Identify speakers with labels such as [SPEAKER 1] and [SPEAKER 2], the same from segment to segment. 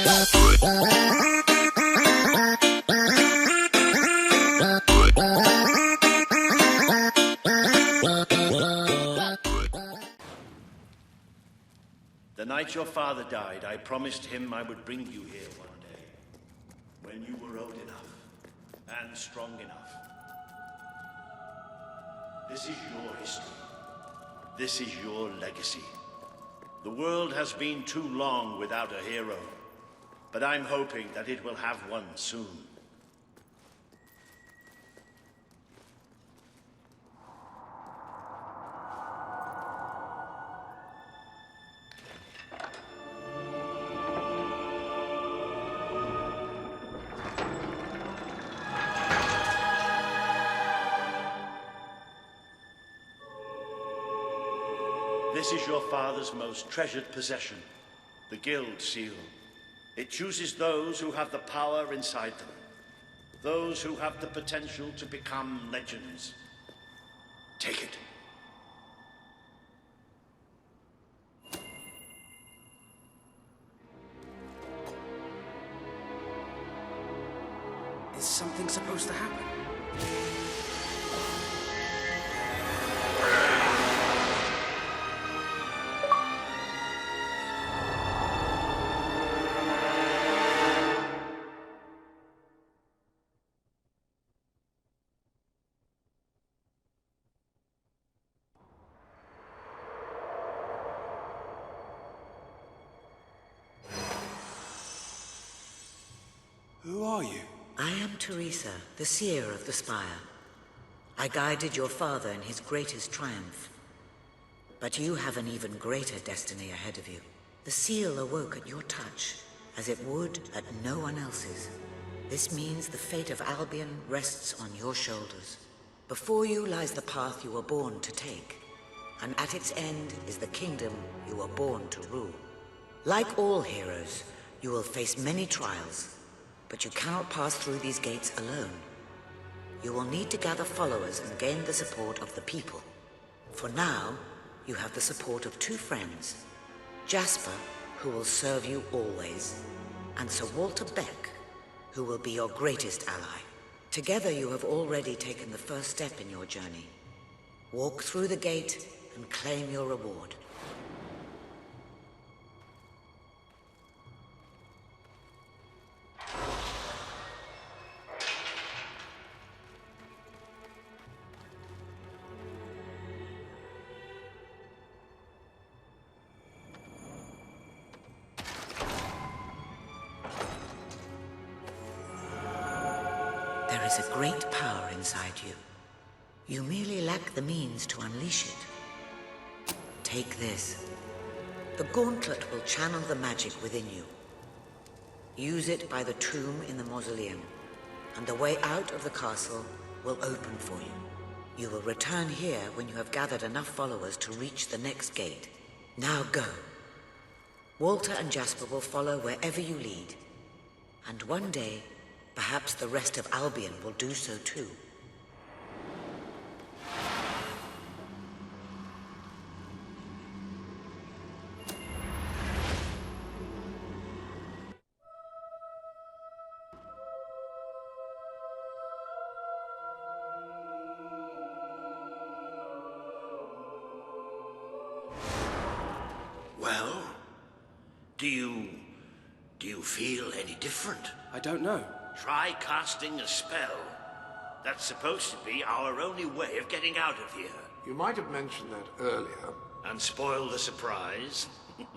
[SPEAKER 1] The night your father died, I promised him I would bring you here one day, when you were old enough and strong enough. This is your history. This is your legacy. The world has been too long without a hero, but I'm hoping that it will have one soon. This is your father's most treasured possession, the Guild Seal. It chooses those who have the power inside them, those who have the potential to become legends. Take it.
[SPEAKER 2] Is something supposed to happen? Who are you?
[SPEAKER 3] I am Teresa, the seer of the spire. I guided your father in his greatest triumph. But you have an even greater destiny ahead of you. The seal awoke at your touch, as it would at no one else's. This means the fate of Albion rests on your shoulders. Before you lies the path you were born to take, and at its end is the kingdom you were born to rule. Like all heroes, you will face many trials, but you cannot pass through these gates alone. You will need to gather followers and gain the support of the people. For now, you have the support of two friends, Jasper, who will serve you always, and Sir Walter Beck, who will be your greatest ally. Together you have already taken the first step in your journey. Walk through the gate and claim your reward. There is a great power inside you. You merely lack the means to unleash it. Take this. The gauntlet will channel the magic within you. Use it by the tomb in the mausoleum, and the way out of the castle will open for you. You will return here when you have gathered enough followers to reach the next gate. Now go. Walter and Jasper will follow wherever you lead. And one day, perhaps the rest of Albion will do so too.
[SPEAKER 1] Well, do you feel any different?
[SPEAKER 2] I don't know.
[SPEAKER 1] Try casting a spell. That's supposed to be our only way of getting out of here.
[SPEAKER 4] You might have mentioned that earlier.
[SPEAKER 1] And spoil the surprise. It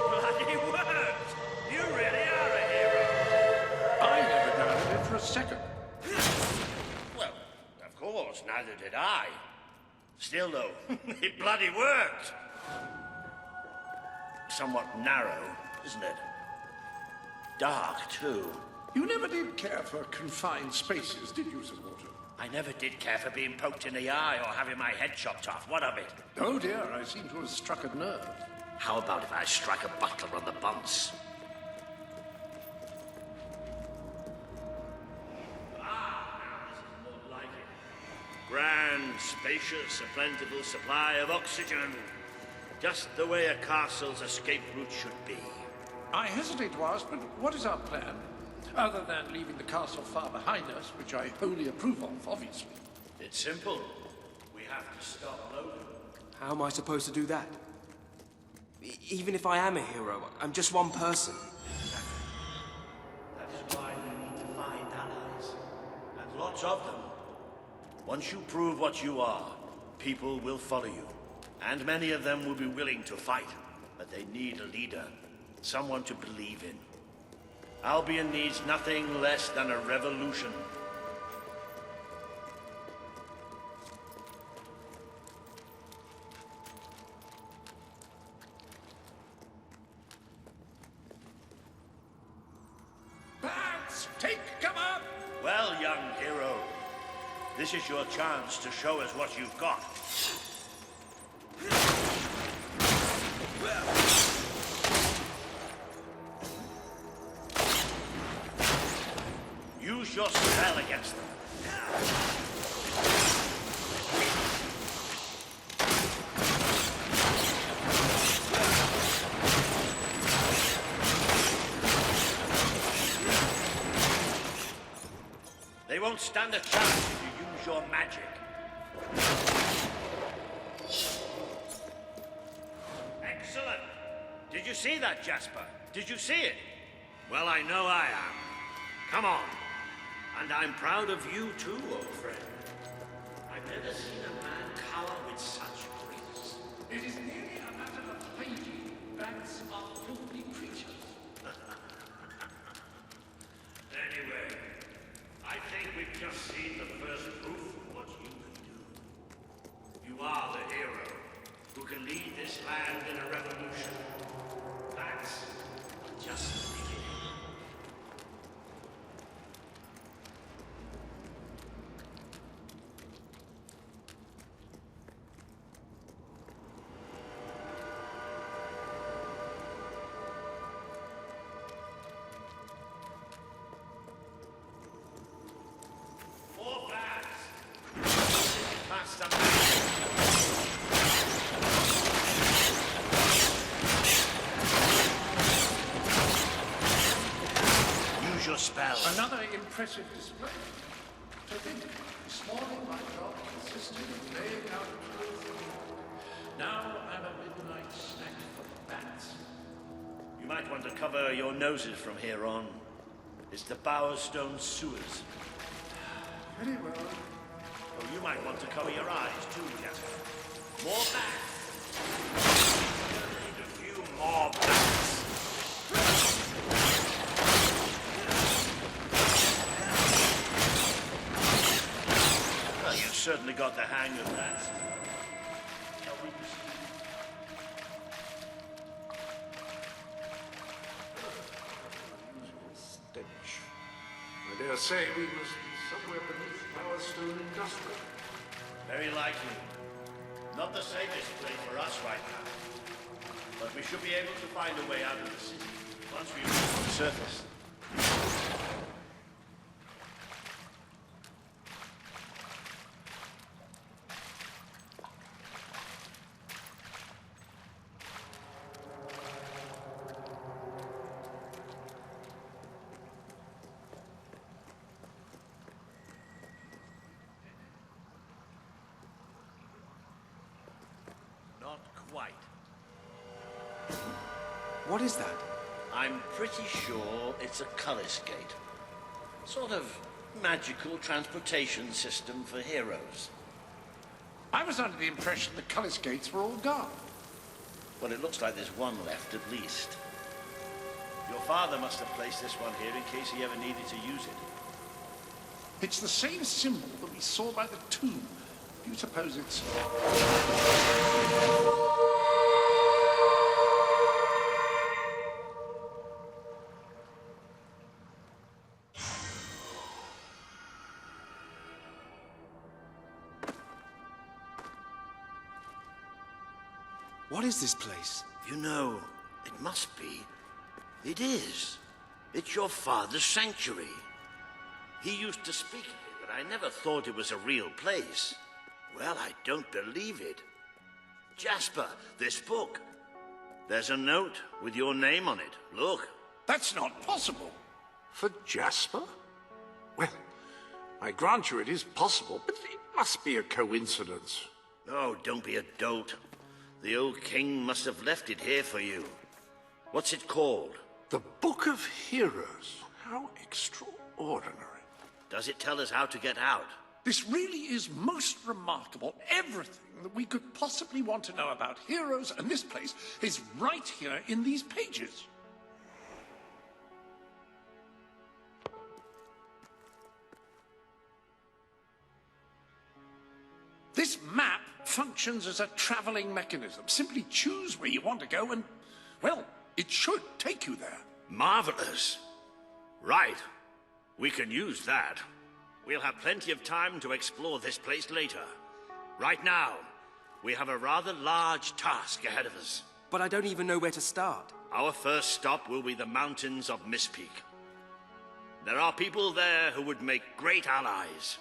[SPEAKER 1] bloody worked! You really are a hero.
[SPEAKER 4] I never doubted it for a second.
[SPEAKER 1] Well, of course, neither did I. Still, though, it bloody worked. Somewhat narrow, isn't it? Dark, too.
[SPEAKER 4] You never did care for confined spaces, did you, Sir Walter?
[SPEAKER 1] I never did care for being poked in the eye or having my head chopped off. What of it?
[SPEAKER 4] Oh dear, I seem to have struck a nerve.
[SPEAKER 1] How about if I strike a butler on the bunce? spacious, a plentiful supply of oxygen. Just the way a castle's escape route should be.
[SPEAKER 4] I hesitate to ask, but what is our plan? Other than leaving the castle far behind us, which I wholly approve of, obviously.
[SPEAKER 1] It's simple. We have to stop Logan.
[SPEAKER 2] How am I supposed to do that? Even if I am a hero, I'm just one person.
[SPEAKER 1] That is why we need to find allies. And lots of them. Once you prove what you are, people will follow you. And many of them will be willing to fight. But they need a leader. Someone to believe in. Albion needs nothing less than a revolution.
[SPEAKER 4] Bats, take cover!
[SPEAKER 1] Well, young hero, this is your chance to show us what you've got. Use your spell against them. They won't stand a chance if you use your magic. Excellent! Did you see that, Jasper? Did you see it? Well, I know I am. Come on. And I'm proud of you too, old friend. I've never seen a man cower with such grace.
[SPEAKER 4] It is merely a matter of hygiene. Bats are filthy creatures.
[SPEAKER 1] Anyway, I think we've just seen the first proof of what you can do. You are the hero who can lead this land in a revolution. That's just the beginning. More bats! Past the man. Use your spell.
[SPEAKER 4] Another impressive display. To think, this morning my job consisted of laying out clothing. Now I'm a midnight snack for bats.
[SPEAKER 1] You might want to cover your noses from here on. It's the Bowerstone sewers.
[SPEAKER 4] Very well.
[SPEAKER 1] Oh, you might want to cover your eyes too, Jasper. More bats! Need a few more bats. Well, you've certainly got the hang of that. Shall we proceed?
[SPEAKER 4] Stench. I dare say we must be somewhere beneath Bowerstone Industrial.
[SPEAKER 1] Very likely. Not the safest place for us right now. But we should be able to find a way out of the city once we reach the surface. Not quite.
[SPEAKER 2] What is that?
[SPEAKER 1] I'm pretty sure it's a color's gate. Sort of magical transportation system for heroes.
[SPEAKER 4] I was under the impression the Cullis gates were all gone.
[SPEAKER 1] Well, it looks like there's one left at least. Your father must have placed this one here in case he ever needed to use it.
[SPEAKER 4] It's the same symbol that we saw by the tomb. Do you suppose it's...
[SPEAKER 2] What is this place?
[SPEAKER 1] You know, it must be. It is. It's your father's sanctuary. He used to speak of it, but I never thought it was a real place. Well, I don't believe it. Jasper, this book. There's a note with your name on it. Look.
[SPEAKER 4] That's not possible.
[SPEAKER 5] For Jasper? Well, I grant you it is possible, but it must be a coincidence.
[SPEAKER 1] Oh, don't be a dolt. The old king must have left it here for you. What's it called?
[SPEAKER 5] The Book of Heroes. How extraordinary.
[SPEAKER 1] Does it tell us how to get out?
[SPEAKER 4] This really is most remarkable. Everything that we could possibly want to know about heroes and this place is right here in these pages. This map functions as a traveling mechanism. Simply choose where you want to go and, well, it should take you there.
[SPEAKER 1] Marvelous. Right. We can use that. We'll have plenty of time to explore this place later. Right now, we have a rather large task ahead of us.
[SPEAKER 2] But I don't even know where to start.
[SPEAKER 1] Our first stop will be the mountains of Mistpeak. There are people there who would make great allies.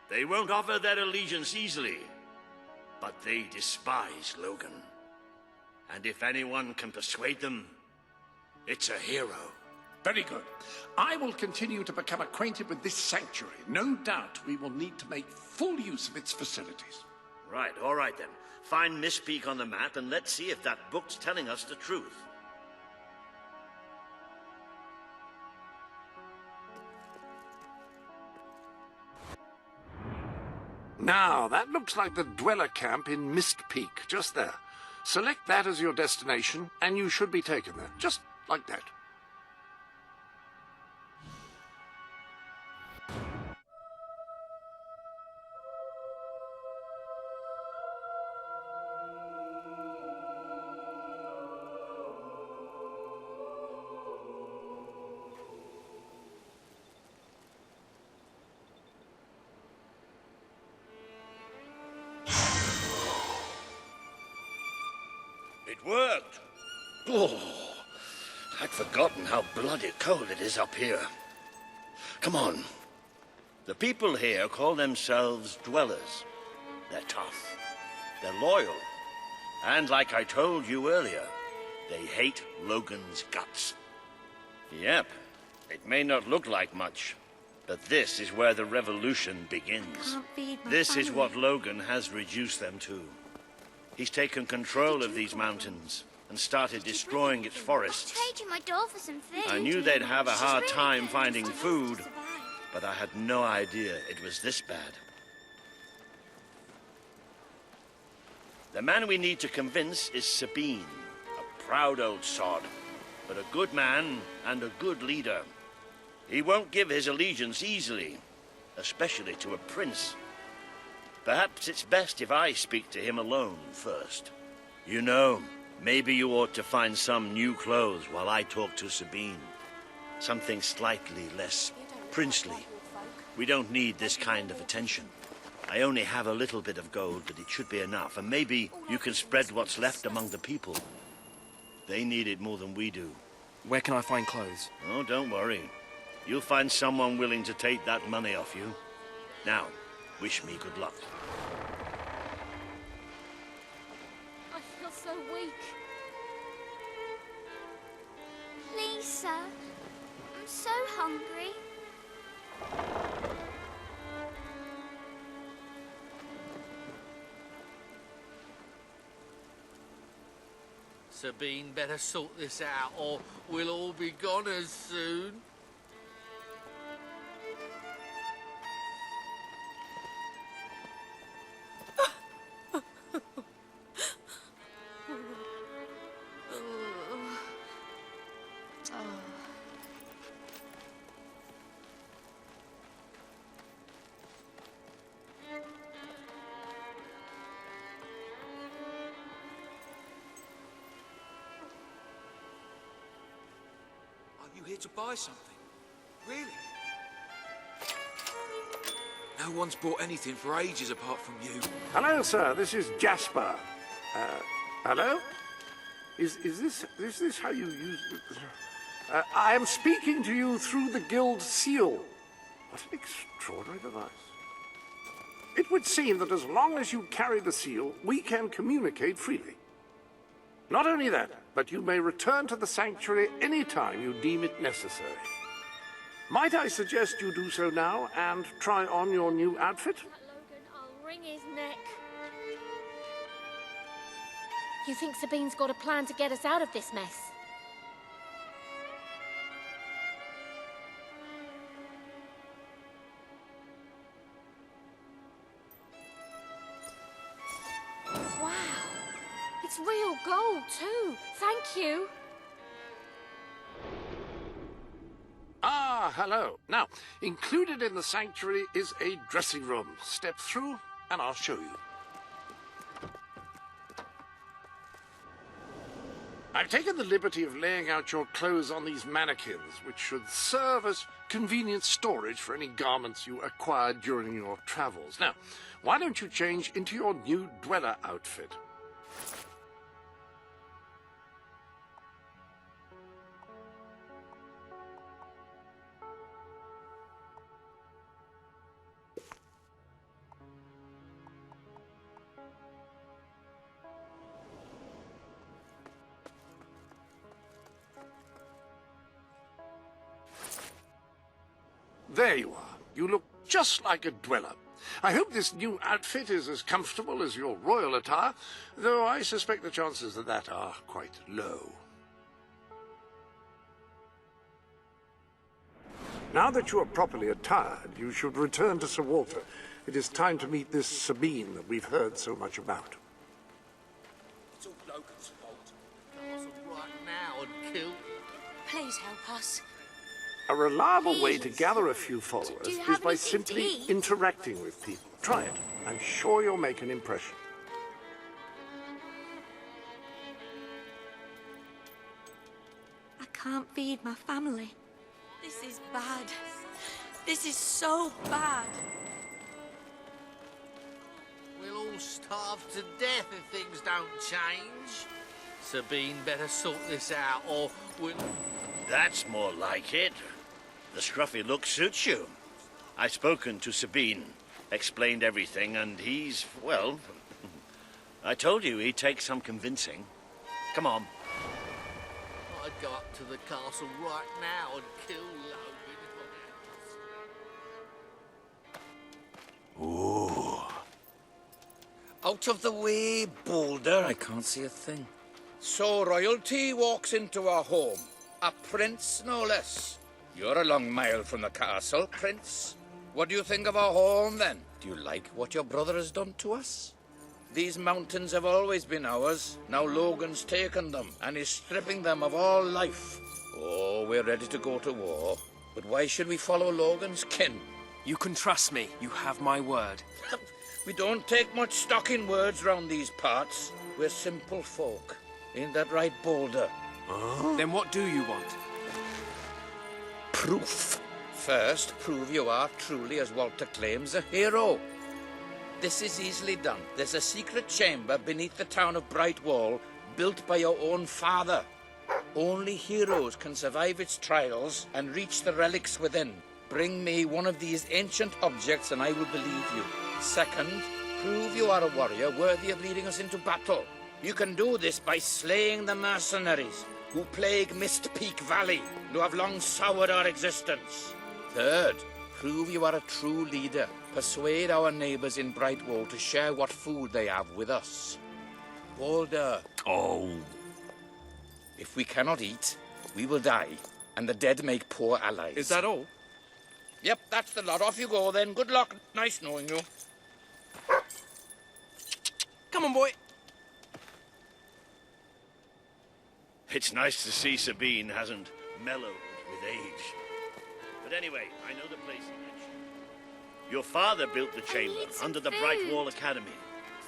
[SPEAKER 1] They won't offer their allegiance easily, but they despise Logan. And if anyone can persuade them, it's a hero.
[SPEAKER 4] Very good. I will continue to become acquainted with this sanctuary. No doubt we will need to make full use of its facilities.
[SPEAKER 1] Right, all right then. Find Mistpeak on the map and let's see if that book's telling us the truth.
[SPEAKER 5] Now, that looks like the dweller camp in Mist Peak, just there. Select that as your destination, and you should be taken there, just like that.
[SPEAKER 1] It worked. Oh, I'd forgotten how bloody cold it is up here. Come on. The people here call themselves dwellers. They're tough. They're loyal. And like I told you earlier, they hate Logan's guts. Yep, it may not look like much, but this is where the revolution begins. This is what Logan has reduced them to. He's taken control of these mountains and started destroying its forests.
[SPEAKER 6] Trading my doll for some food.
[SPEAKER 1] I knew they'd have a hard time finding food, but I had no idea it was this bad. The man we need to convince is Sabine, a proud old sod, but a good man and a good leader. He won't give his allegiance easily, especially to a prince. Perhaps it's best if I speak to him alone first. You know, maybe you ought to find some new clothes while I talk to Sabine. Something slightly less princely. We don't need this kind of attention. I only have a little bit of gold, but it should be enough. And maybe you can spread what's left among the people. They need it more than we do.
[SPEAKER 2] Where can I find clothes?
[SPEAKER 1] Oh, don't worry. You'll find someone willing to take that money off you. Now, wish me good luck.
[SPEAKER 6] I feel so weak. Please, sir. I'm so hungry.
[SPEAKER 7] Sabine better sort this out or we'll all be goners soon.
[SPEAKER 2] Are you here to buy something? Really? No one's bought anything for ages apart from you.
[SPEAKER 5] Hello, sir. This is Jasper. Hello? Is this how you use it? I am speaking to you through the guild seal. What an extraordinary device. It would seem that as long as you carry the seal, we can communicate freely. Not only that, but you may return to the sanctuary any time you deem it necessary. Might I suggest you do so now and try on your new outfit?
[SPEAKER 6] Logan, I'll wring his neck.
[SPEAKER 8] You think Sabine's got a plan to get us out of this mess?
[SPEAKER 6] Wow. It's real gold, too. Thank you.
[SPEAKER 5] Ah, hello. Now, included in the sanctuary is a dressing room. Step through and I'll show you. I've taken the liberty of laying out your clothes on these mannequins, which should serve as convenient storage for any garments you acquired during your travels. Now, why don't you change into your new dweller outfit? There you are. You look just like a dweller. I hope this new outfit is as comfortable as your royal attire, though I suspect the chances of that are quite low. Now that you are properly attired, you should return to Sir Walter. It is time to meet this Sabine that we've heard so much about.
[SPEAKER 7] It's all Logan's fault. Castle right now and kill.
[SPEAKER 8] Please help us.
[SPEAKER 5] A reliable way to gather a few followers
[SPEAKER 6] do you
[SPEAKER 5] is
[SPEAKER 6] have
[SPEAKER 5] by
[SPEAKER 6] anything to
[SPEAKER 5] simply
[SPEAKER 6] eat?
[SPEAKER 5] interacting with people. Try it. I'm sure you'll make an impression.
[SPEAKER 9] I can't feed my family. This is bad. This is so bad.
[SPEAKER 7] We'll all starve to death if things don't change. Sabine better sort this out, or we'll...
[SPEAKER 1] That's more like it. The scruffy look suits you. I've spoken to Sabine, explained everything, and he's, well, I told you he'd take some convincing. Come on.
[SPEAKER 7] I'd go up to the castle right now and kill Logan if I had to.
[SPEAKER 1] Ooh.
[SPEAKER 10] Out of the way, Boulder. I can't see a thing. So royalty walks into our home. A prince, no less. You're a long mile from the castle, Prince. What do you think of our home, then? Do you like what your brother has done to us? These mountains have always been ours. Now Logan's taken them, and is stripping them of all life. Oh, we're ready to go to war. But why should we follow Logan's kin?
[SPEAKER 2] You can trust me. You have my word.
[SPEAKER 10] We don't take much stock in words round these parts. We're simple folk. Ain't that right, Boulder?
[SPEAKER 2] Then what do you want?
[SPEAKER 10] Proof. First, prove you are truly, as Walter claims, a hero. This is easily done. There's a secret chamber beneath the town of Brightwall, built by your own father. Only heroes can survive its trials and reach the relics within. Bring me one of these ancient objects and I will believe you. Second, prove you are a warrior worthy of leading us into battle. You can do this by slaying the mercenaries who plague Mist Peak Valley, who have long soured our existence. Third, prove you are a true leader. Persuade our neighbors in Brightwall to share what food they have with us. Boulder.
[SPEAKER 1] Oh.
[SPEAKER 10] If we cannot eat, we will die, and the dead make poor allies.
[SPEAKER 2] Is that all?
[SPEAKER 10] Yep, that's the lot. Off you go then. Good luck. Nice knowing you.
[SPEAKER 2] Come on, boy.
[SPEAKER 1] It's nice to see Sabine hasn't mellowed with age. But anyway, I know the place he mentioned. Your father built the chamber
[SPEAKER 6] need some
[SPEAKER 1] under the
[SPEAKER 6] food.
[SPEAKER 1] Brightwall Academy,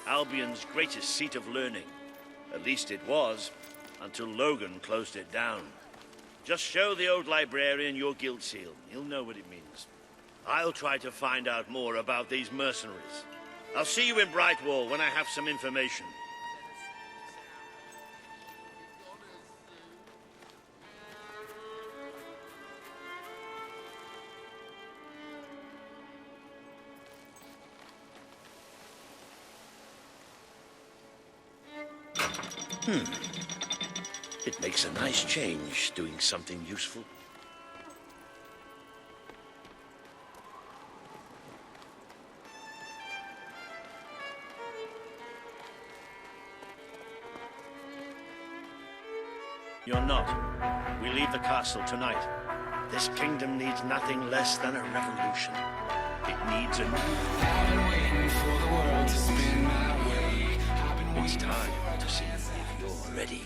[SPEAKER 1] Albion's greatest seat of learning. At least it was, until Logan closed it down. Just show the old librarian your guild seal. He'll know what it means. I'll try to find out more about these mercenaries. I'll see you in Brightwall when I have some information. It makes a nice change doing something useful. You're not. We leave the castle tonight. This kingdom needs nothing less than a revolution. It needs a new...
[SPEAKER 11] I've been waiting for the world to spin my way.
[SPEAKER 1] It's time to see if you're ready.